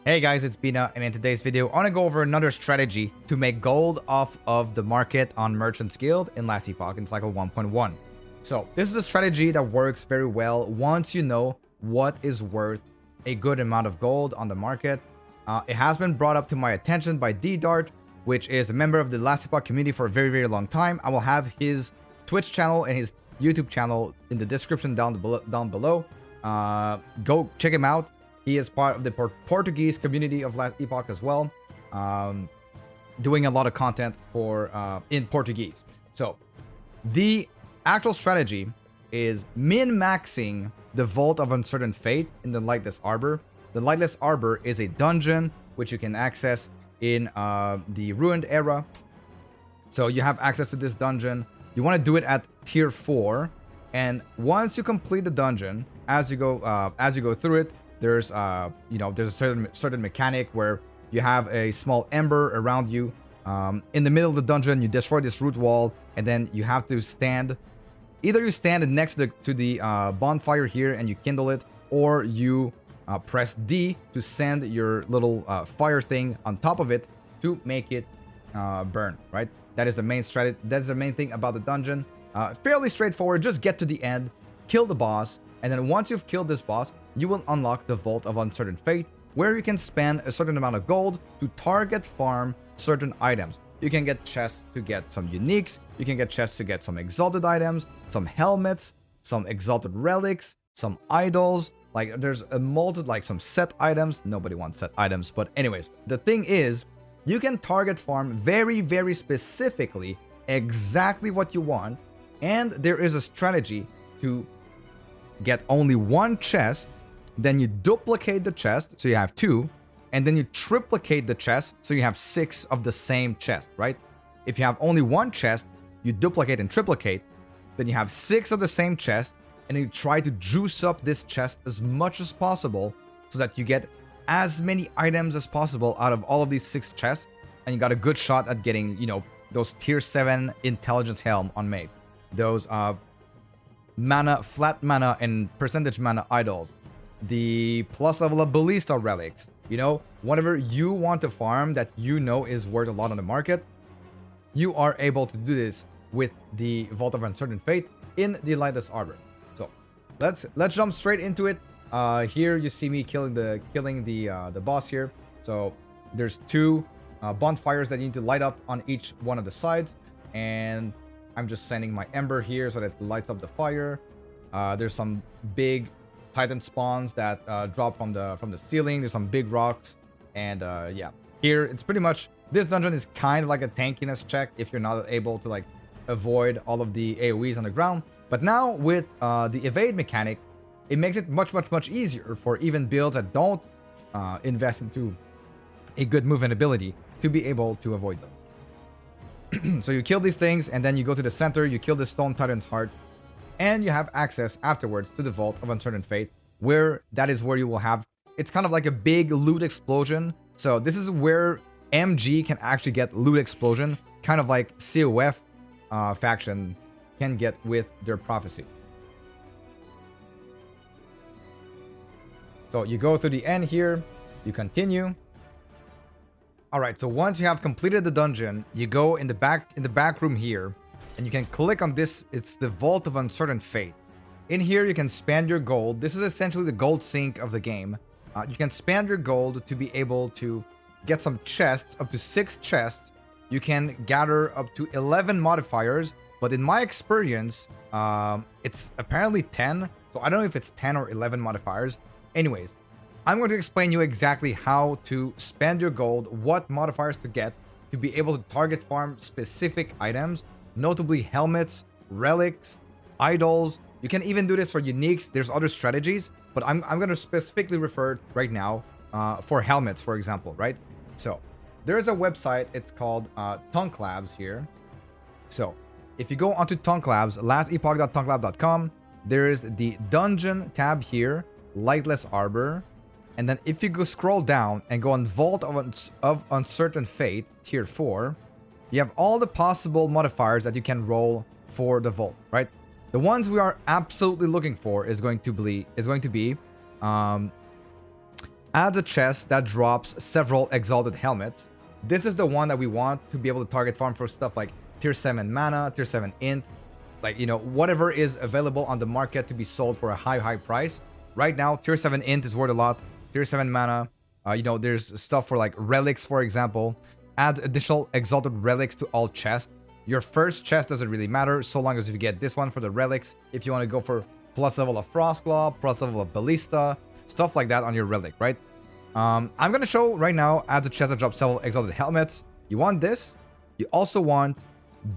Hey guys, it's Bina, and in today's video, I want to go over another strategy to make gold off of the market on Merchant's Guild in last epoch in cycle 1.1. So this is a strategy that works very well once you know what is worth a good amount of gold on the market. It has been brought up to my attention by D-Dart, which is a member of the last epoch community for a very long time. I will have his Twitch channel and his YouTube channel in the description down below. Go check him out. He is part of the Portuguese community of last epoch as well, doing a lot of content for in Portuguese. So the actual strategy is min-maxing the Vault of Uncertain Fate in the Lightless Arbor. The Lightless Arbor is a dungeon which you can access in the Ruined Era. So you have access to this dungeon. You want to do it at tier 4, and once you complete the dungeon, as you go through it, there's there's a certain mechanic where you have a small ember around you. In the middle of the dungeon, you destroy this root wall, and then you have to stand. Either you stand next to the bonfire here and you kindle it, or you press D to send your little fire thing on top of it to make it burn. Right? That is the main strategy. That's the main thing about the dungeon. Fairly straightforward. Just get to the end, kill the boss. And then once you've killed this boss, you will unlock the Vault of Uncertain Fate, where you can spend a certain amount of gold to target farm certain items. You can get chests to get some uniques, you can get chests to get some exalted items, some helmets, some exalted relics, some idols, like there's a like some set items. Nobody wants set items, but anyways, the thing is, you can target farm very specifically exactly what you want, and there is a strategy to get only one chest, then you duplicate the chest, so you have 2, and then you triplicate the chest, so you have 6 of the same chest, right? If you have only one chest, you duplicate and triplicate, then you have 6 of the same chest, and you try to juice up this chest as much as possible so that you get as many items as possible out of all of these 6 chests, and you got a good shot at getting, those tier 7 intelligence helm on Mage. Those mana, flat mana, and percentage mana idols, the plus level of ballista relics, whatever you want to farm that is worth a lot on the market, you are able to do this with the Vault of Uncertain Fate in the Lightless Arbor. So let's jump straight into it. Here you see me killing the boss here. So there's 2 bonfires that you need to light up on each one of the sides, and I'm just sending my ember here so that it lights up the fire. There's some big titan spawns that drop from the ceiling. There's some big rocks, and yeah, here it's pretty much, this dungeon is kind of like a tankiness check if you're not able to like avoid all of the AoEs on the ground. But now with the evade mechanic, it makes it much easier for even builds that don't invest into a good movement ability to be able to avoid those. So you kill these things, and then you go to the center, you kill the Stone Titan's heart, and you have access afterwards to the Vault of Uncertain Fate, where that is where you will have, it's kind of like a big loot explosion. So this is where MG can actually get loot explosion, kind of like COF faction can get with their prophecies. So you go through the end here, you continue. Alright, so once you have completed the dungeon, you go in the back room here, and you can click on this. It's the Vault of Uncertain Fate. In here, you can spend your gold. This is essentially the gold sink of the game. You can spend your gold to be able to get some chests, up to 6 chests. You can gather up to 11 modifiers, but in my experience, it's apparently 10. So I don't know if it's 10 or 11 modifiers. Anyways, I'm going to explain you exactly how to spend your gold, what modifiers to get to be able to target farm specific items, notably helmets, relics, idols. You can even do this for uniques. There's other strategies, but I'm going to specifically refer right now for helmets, for example, right? So there is a website. It's called Tunk Labs here. So if you go onto Tunk Labs, lastepoch.tunklab.com, there is the dungeon tab here, Lightless Arbor. And then if you go scroll down and go on Vault of Uncertain Fate, tier 4, you have all the possible modifiers that you can roll for the vault, right? The ones we are absolutely looking for is going to be Adds a chest that drops several exalted helmets. This is the one that we want to be able to target farm for stuff like tier 7 mana, tier 7 int, like, you know, whatever is available on the market to be sold for a high price. Right now, tier 7 int is worth a lot. Tier 7 mana, you know, there's stuff for like relics, for example. Add additional exalted relics to all chests. Your first chest doesn't really matter so long as you get this one for the relics. If you want to go for plus level of Frostclaw, plus level of Ballista, stuff like that on your relic, right? I'm gonna show right now, adds a chest that drops several exalted helmets. You want this. You also want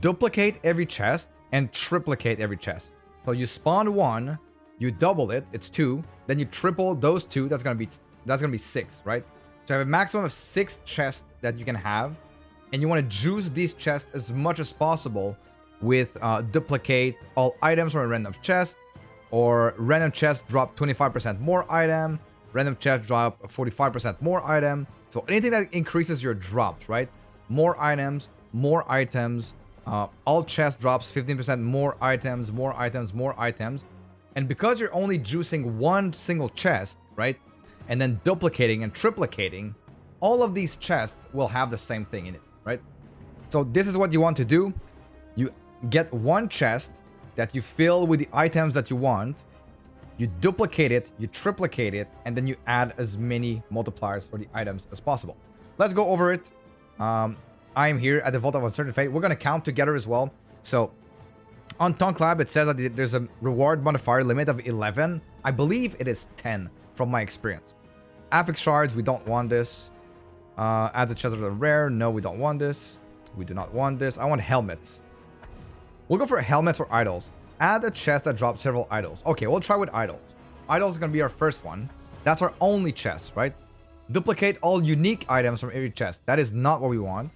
duplicate every chest and triplicate every chest. So you spawn one, you double it, it's 2, then you triple those 2, that's gonna be 6, right? So you have a maximum of 6 chests that you can have, and you want to juice these chests as much as possible with duplicate all items from a random chest, or random chest drop 25% more item, random chest drop 45% more item. So anything that increases your drops, right? More items, more items. All chest drops 15% more items, more items, more items. And because you're only juicing one single chest, right? And then duplicating and triplicating, all of these chests will have the same thing in it, right? So this is what you want to do. You get one chest that you fill with the items that you want. You duplicate it, you triplicate it, and then you add as many multipliers for the items as possible. Let's go over it. I'm here at the Vault of Uncertain Fate. We're going to count together as well. So on Tonk Lab, it says that there's a reward modifier limit of 11. I believe it is 10 from my experience. Affix shards, we don't want this. Adds a chest of the rare. No, we don't want this. We do not want this. I want helmets. We'll go for helmets or idols. Add a chest that drops several idols. Okay, we'll try with idols. Idols is going to be our first one. That's our only chest, right? Duplicate all unique items from every chest. That is not what we want.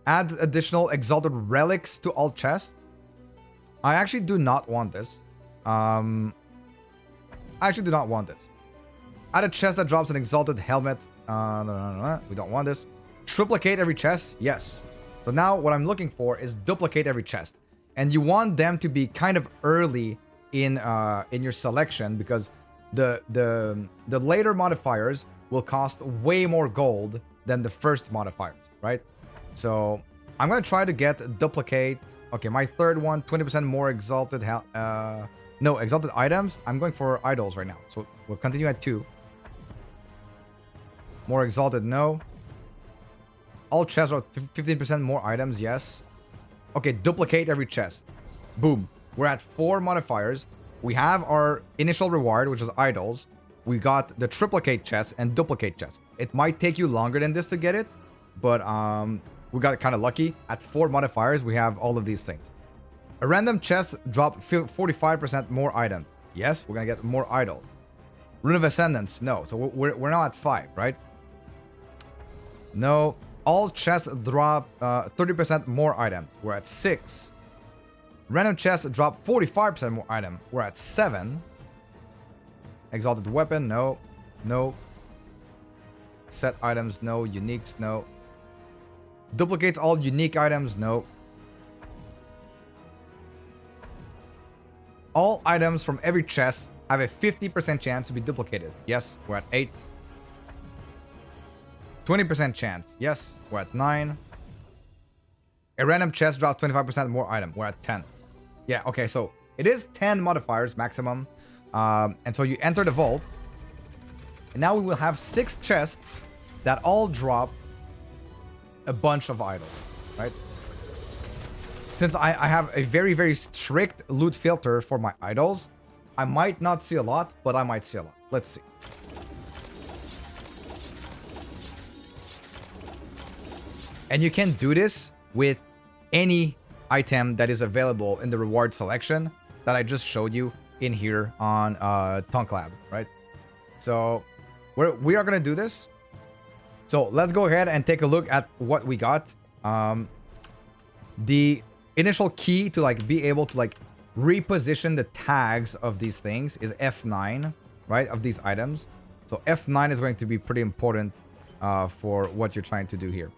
Add additional exalted relics to all chests. I actually do not want this. I actually do not want this. Add a chest that drops an exalted helmet. No. We don't want this. Triplicate every chest. Yes. So now what I'm looking for is duplicate every chest. And you want them to be kind of early in your selection, because the later modifiers will cost way more gold than the first modifiers, right? So I'm gonna try to get duplicate. Okay, my third one, 20% more exalted exalted items. I'm going for idols right now, so we'll continue at 2. More exalted, no. All chests are 15% more items, yes. Okay, duplicate every chest. Boom. We're at 4 modifiers. We have our initial reward, which is idols. We got the triplicate chest and duplicate chest. It might take you longer than this to get it, but we got kind of lucky. At 4 modifiers, we have all of these things. A random chest dropped 45% more items. Yes, we're gonna get more idols. Rune of Ascendance, no. So we're now at 5, right? No. All chests drop 30% more items. We're at 6. Random chests drop 45% more item. We're at 7. Exalted weapon, no. No. Set items, no. Uniques, no. Duplicates all unique items, no. All items from every chest have a 50% chance to be duplicated. Yes, we're at 8. 20% chance. Yes, we're at 9. A random chest drops 25% more item. We're at 10. Yeah, okay, so it is 10 modifiers maximum. And so you enter the vault. And now we will have 6 chests that all drop a bunch of idols, right? Since I have a very, very strict loot filter for my idols, I might not see a lot, but I might see a lot. Let's see. And you can do this with any item that is available in the reward selection that I just showed you in here on Tonk Lab, right? So we are going to do this. So let's go ahead and take a look at what we got. The initial key to like be able to like reposition the tags of these things is F9, right? Of these items. So F9 is going to be pretty important for what you're trying to do here.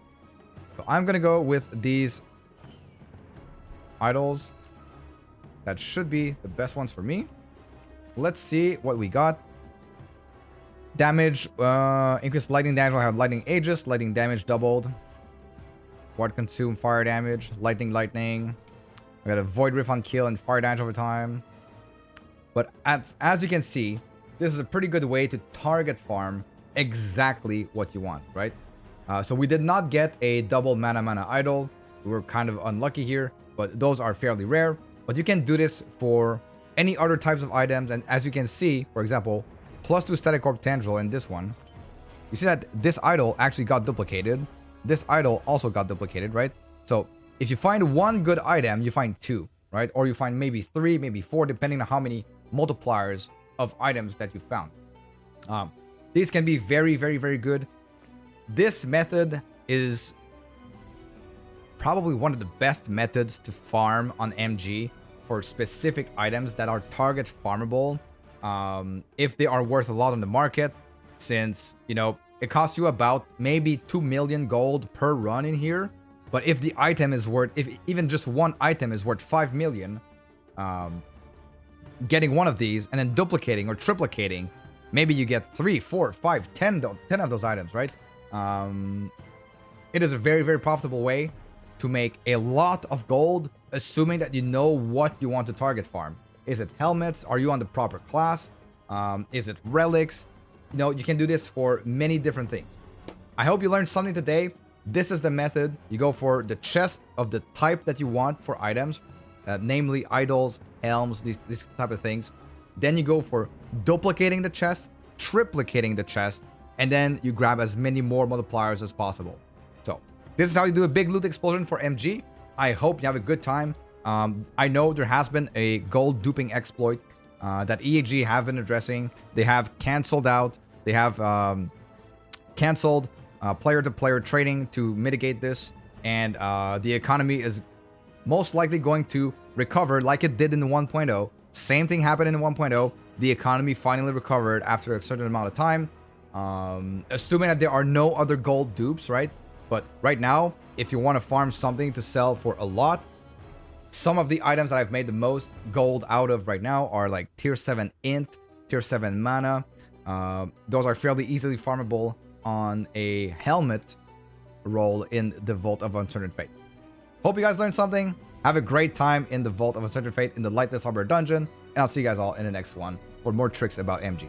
So I'm going to go with these idols. That should be the best ones for me. Let's see what we got. Damage, increased lightning damage. I have lightning aegis, lightning damage doubled. Ward consume, fire damage, lightning. I got a void rift on kill and fire damage over time. But as you can see, this is a pretty good way to target farm exactly what you want, right? So we did not get a double mana idol. We were kind of unlucky here, but those are fairly rare. But you can do this for any other types of items. And as you can see, for example, +2 static orb tendril in this one. You see that this idol actually got duplicated. This idol also got duplicated, right? So if you find one good item, you find two, right? Or you find maybe 3, maybe 4, depending on how many multipliers of items that you found. These can be very, very, very good. This method is probably one of the best methods to farm on MG for specific items that are target farmable, if they are worth a lot on the market, since, you know, it costs you about maybe 2 million gold per run in here. But if the item is worth, if even just one item is worth 5 million, getting one of these and then duplicating or triplicating, maybe you get 3, 4, 5, 10 of those items, right? It is a very, very profitable way to make a lot of gold, assuming that you know what you want to target farm. Is it helmets? Are you on the proper class? Is it relics? You know, you can do this for many different things. I hope you learned something today. This is the method. You go for the chest of the type that you want for items, namely idols, helms, these type of things. Then you go for duplicating the chest, triplicating the chest, and then you grab as many more multipliers as possible. So this is how you do a big loot explosion for MG. I hope you have a good time. I know there has been a gold duping exploit that EAG have been addressing. They have canceled out. They have canceled player-to-player trading to mitigate this. And the economy is most likely going to recover like it did in 1.0. Same thing happened in 1.0. The economy finally recovered after a certain amount of time. Assuming that there are no other gold dupes, right? But right now, if you want to farm something to sell for a lot, some of the items that I've made the most gold out of right now are like tier 7 int, tier 7 mana. Those are fairly easily farmable on a helmet role in the Vault of Uncertain Fate. Hope you guys learned something. Have a great time in the Vault of Uncertain Fate in the Lightless Arbor dungeon. And I'll see you guys all in the next one for more tricks about MG.